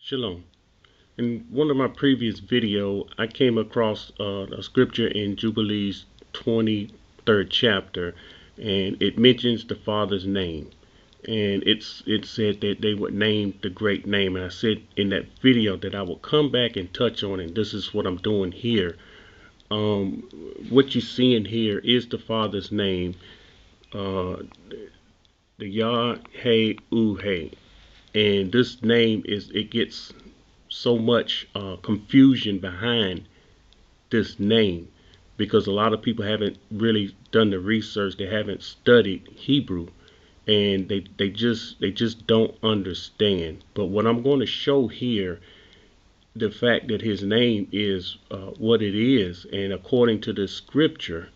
Shalom. In one of my previous video, I came across a scripture in Jubilees 23rd chapter, and it mentions the Father's name. And it said that they would name the great name. And I said in that video that I would come back and touch on it. This is what I'm doing here. What you're seeing here is the Father's name, the Yah Hey Uhe. And this name it gets so much confusion behind this name because a lot of people haven't really done the research. They haven't studied Hebrew, and they just don't understand. But what I'm going to show here, the fact that his name is what it is, and according to the scripture,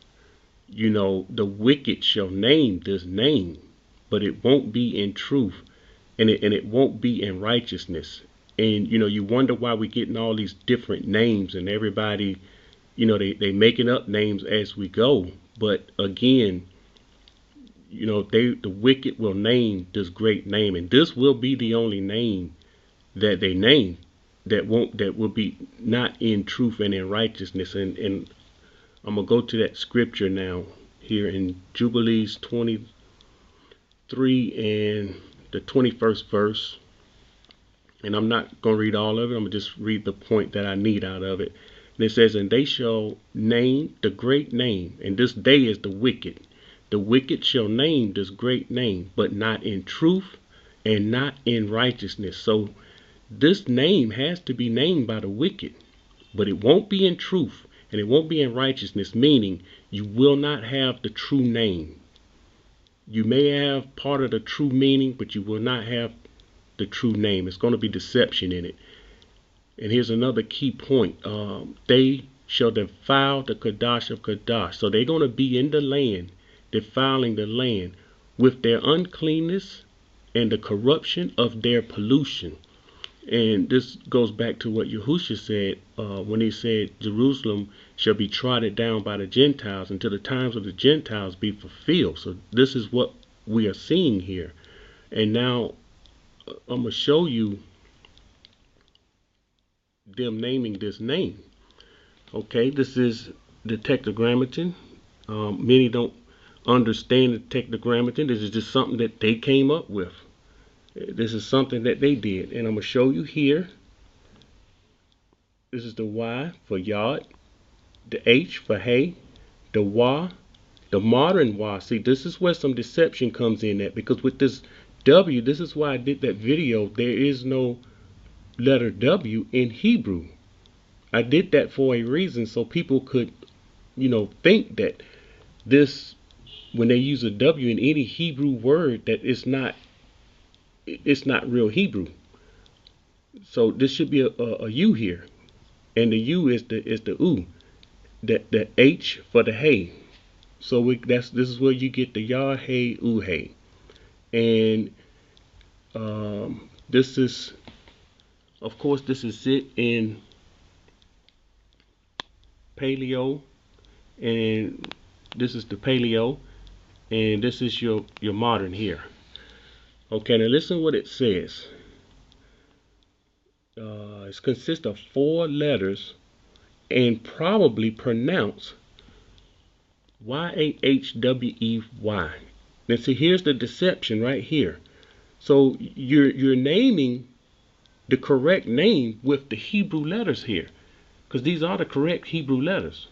the wicked shall name this name, but it won't be in truth, and it won't be in righteousness. And you wonder why we're getting all these different names, and everybody, they making up names as we go. But again, the wicked will name this great name, and this will be the only name that they name that will be not in truth and in righteousness. And I'm gonna go to that scripture now here in Jubilees 23 and the 21st verse. And I'm not going to read all of it. I'm going to just read the point that I need out of it. And it says, and they shall name the great name. And this day is the wicked. The wicked shall name this great name, but not in truth and not in righteousness. So this name has to be named by the wicked, but it won't be in truth and it won't be in righteousness, meaning you will not have the true name. You may have part of the true meaning, but you will not have the true name. It's going to be deception in it. And here's another key point. They shall defile the Kadash of Kadash. So they're going to be in the land, defiling the land with their uncleanness and the corruption of their pollution. And this goes back to what Yahushua said when he said Jerusalem shall be trodden down by the Gentiles until the times of the Gentiles be fulfilled. So this is what we are seeing here. And now I'm going to show you them naming this name. Okay, this is the Tetragrammaton. Many don't understand the Tetragrammaton. This is just something that they came up with. This is something that they did. And I'm going to show you here. This is the Y for Yod, the H for Hey, the Y, the modern Y. See, this is where some deception comes in at, because with this W, this is why I did that video. There is no letter W in Hebrew. I did that for a reason, so people could, think that this, when they use a W in any Hebrew word, that it's not real Hebrew. So this should be a U here, and the U is the U, the H for the Hey. So this is where you get the Yah Hey Uhe. And this is, of course, this is it in Paleo, and this is the Paleo, and this is your modern here. Okay, now listen what it says. It consists of 4 letters and probably pronounced Y-A-H-W-E-Y. Now see, here's the deception right here. So you're naming the correct name with the Hebrew letters here, because these are the correct Hebrew letters.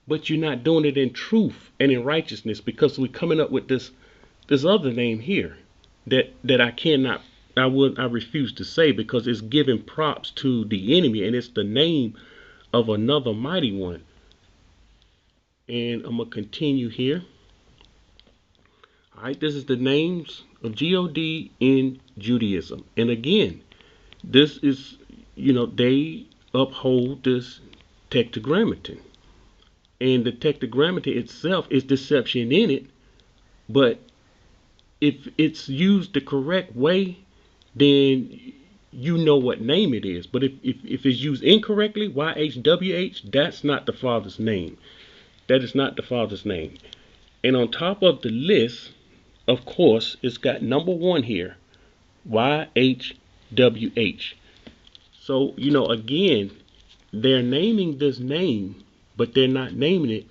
But you're not doing it in truth and in righteousness, because we're coming up with this other name here that I refuse to say, because it's giving props to the enemy, and it's the name of another mighty one. And I'm gonna continue here. All right, this is the names of God in Judaism. And again, this is, they uphold this Tetragrammaton. And the Tetragrammaton itself is deception in it. But if it's used the correct way, then you know what name it is. But if it's used incorrectly, YHWH, that's not the Father's name. That is not the Father's name. And on top of the list, of course, it's got number 1 here, YHWH. So, again, they're naming this name, but they're not naming it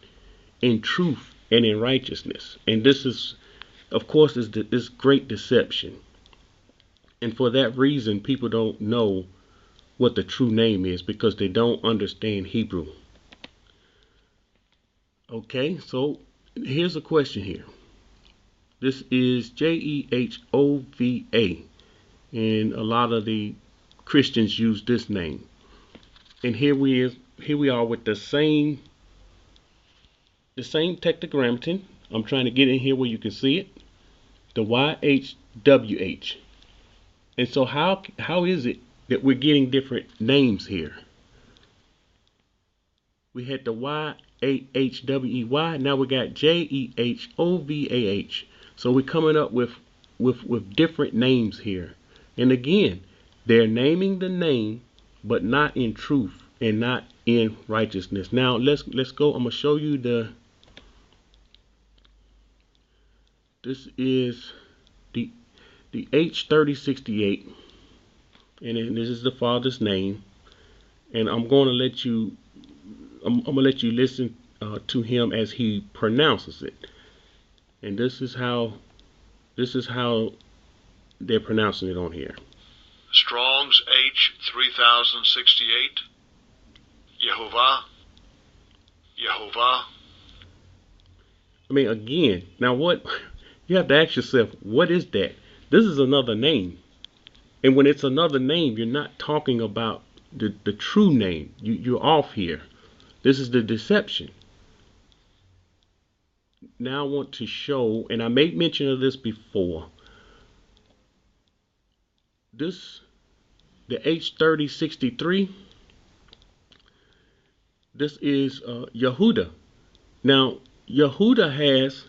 in truth and in righteousness. And this is, of course, this great deception. And for that reason, people don't know what the true name is because they don't understand Hebrew. Okay, so here's a question here. This is Jehova, and a lot of the Christians use this name. And here we are with the same tetragrammaton. I'm trying to get in here where you can see it. The YHWH. And so how is it that we're getting different names here? We had the YAHWEY. Now we got JEHOVAH. So we're coming up with different names here. And again, they're naming the name, but not in truth and not in righteousness. Now let's go. I'm gonna show you this is the H3068, and then this is the Father's name. And I'm gonna let you listen to him as he pronounces it. And this is how they're pronouncing it on here. Strong's H3068. Yehovah. Yehovah. I mean, again, now what you have to ask yourself, what is that? This is another name. And when it's another name, you're not talking about the true name. You're off here. This is the deception. Now I want to show, and I made mention of this before. The H3063. This is Yehuda. Now Yehuda has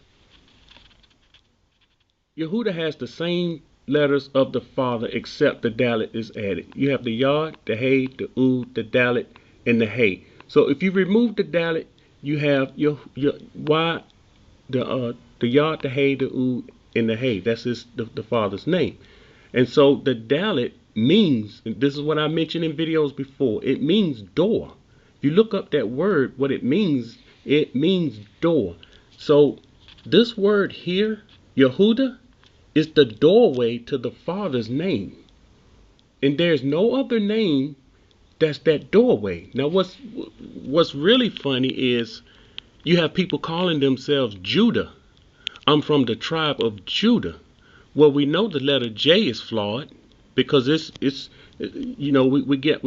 the same letters of the Father, except the Dalet is added. You have the Yod, the Hey, the Ud, the Dalet, and the Hey. So if you remove the Dalet, you have your Y, the Yod, the Hey, the Ud, and the Hey. That's the Father's name. And so the Dalet means, and this is what I mentioned in videos before, it means door. If you look up that word, what it means door. So this word here, Yehuda, is the doorway to the Father's name. And there's no other name that's that doorway. Now what's really funny is you have people calling themselves Judah. I'm from the tribe of Judah. Well, we know the letter J is flawed because it's we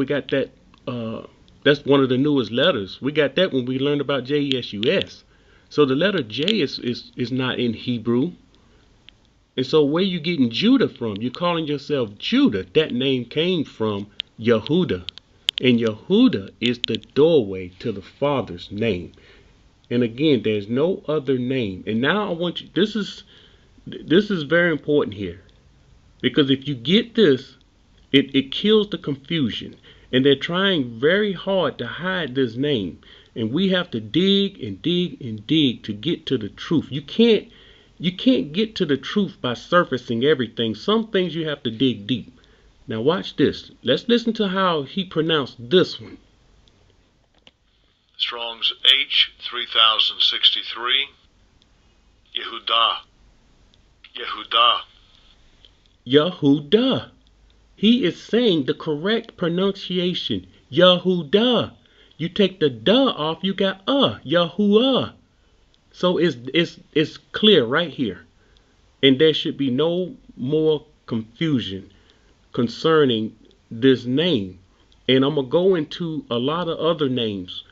got that that's one of the newest letters. We got that when we learned about JESUS. So the letter J is not in Hebrew. And so where you getting Judah from? You're calling yourself Judah. That name came from Yehuda. And Yehuda is the doorway to the Father's name. And again, there's no other name. And now I want you, this is very important here. Because if you get this, it kills the confusion. And they're trying very hard to hide this name. And we have to dig and dig and dig to get to the truth. You can't get to the truth by surfacing everything. Some things you have to dig deep. Now watch this. Let's listen to how he pronounced this one. Strong's H3063. Yehuda. Yehuda. Yehuda. He is saying the correct pronunciation. Yehuda. You take the duh off, you got Yahuwah. So it's clear right here. And there should be no more confusion concerning this name. And I'm going to go into a lot of other names.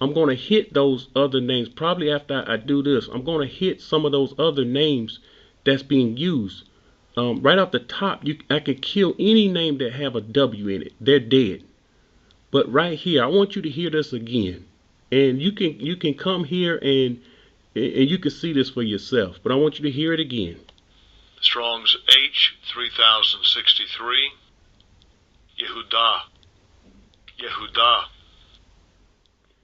I'm going to hit those other names. Probably after I do this, I'm going to hit some of those other names that's being used. Right off the top, I can kill any name that have a W in it. They're dead. But right here, I want you to hear this again. And you can come here and you can see this for yourself. But I want you to hear it again. Strong's H3063. Yehuda. Yehuda.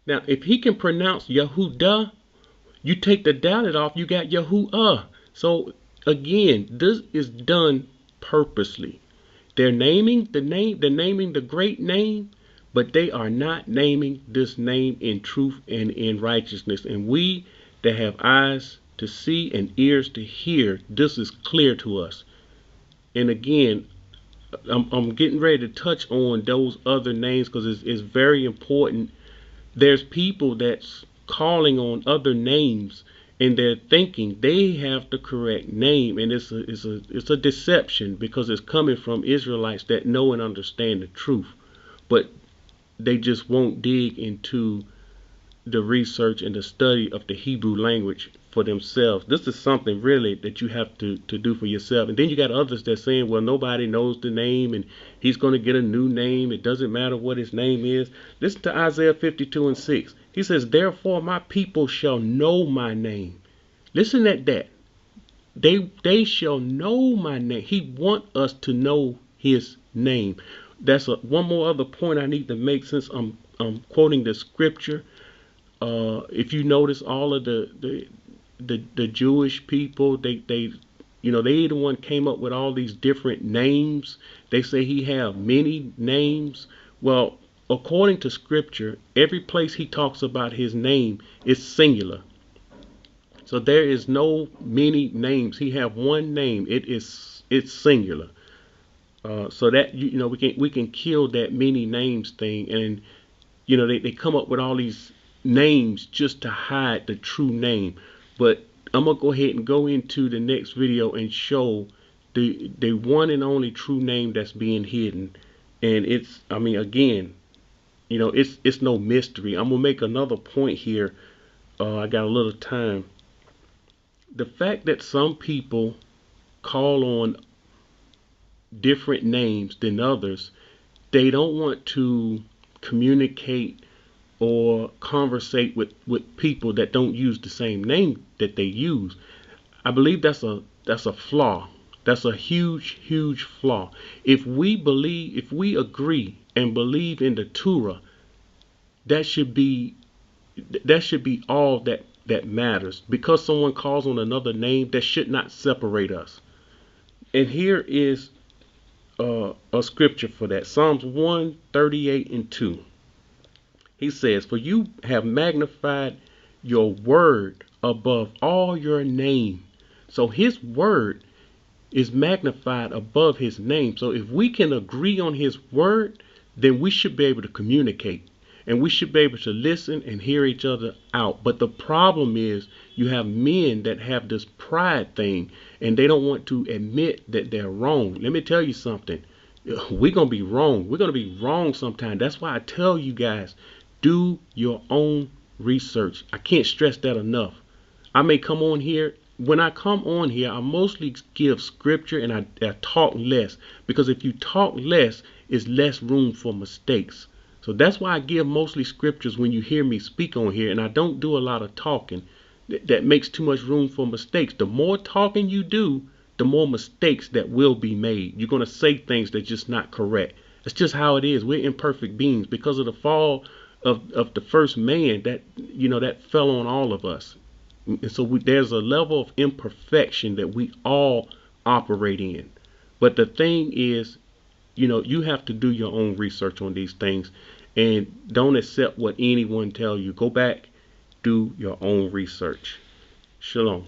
Now, if he can pronounce Yehuda, you take the dalet off, you got Yahuwah. So again, this is done purposely. They're naming the name, they're naming the great name, but they are not naming this name in truth and in righteousness. And we that have eyes to see and ears to hear, this is clear to us. And again, I'm getting ready to touch on those other names because it's very important. There's people that's calling on other names and they're thinking they have the correct name, and it's a deception because it's coming from Israelites that know and understand the truth, but they just won't dig into the research and the study of the Hebrew language for themselves. This is something really that you have to do for yourself. And then you got others that saying, well, nobody knows the name and he's going to get a new name. It doesn't matter what his name is. Listen to Isaiah 52:6. He says, therefore my people shall know my name. Listen at that. They shall know my name. He wants us to know his name. That's one more other point I need to make since I'm quoting the scripture. If you notice, all of the Jewish people, they the one came up with all these different names. They say he have many names. Well, according to scripture, every place he talks about his name is singular. So there is no many names. He have one name. It's singular. So that we can kill that many names thing. And they come up with all these names just to hide the true name. But I'm gonna go ahead and go into the next video and show the one and only true name that's being hidden. And it's no mystery. I'm gonna make another point here. I got a little time. The fact that some people call on different names than others, they don't want to communicate or conversate with people that don't use the same name that they use. I believe that's a flaw. That's a huge flaw. If we agree and believe in the Torah, that should be all that matters. Because someone calls on another name, that should not separate us. And here is a scripture for that. Psalms 138:2. He says, for you have magnified your word above all your name. So his word is magnified above his name. So if we can agree on his word, then we should be able to communicate. And we should be able to listen and hear each other out. But the problem is you have men that have this pride thing and they don't want to admit that they're wrong. Let me tell you something. We're going to be wrong. We're going to be wrong sometime. That's why I tell you guys, do your own research. I can't stress that enough. I may come on here. When I come on here, I mostly give scripture and I talk less. Because if you talk less, it's less room for mistakes. So that's why I give mostly scriptures when you hear me speak on here. And I don't do a lot of talking. That makes too much room for mistakes. The more talking you do, the more mistakes that will be made. You're going to say things that's just not correct. It's just how it is. We're imperfect beings. Because of the fall of the first man, that fell on all of us. And so there's a level of imperfection that we all operate in. But the thing is, you have to do your own research on these things and don't accept what anyone tells you. Go back, do your own research. Shalom.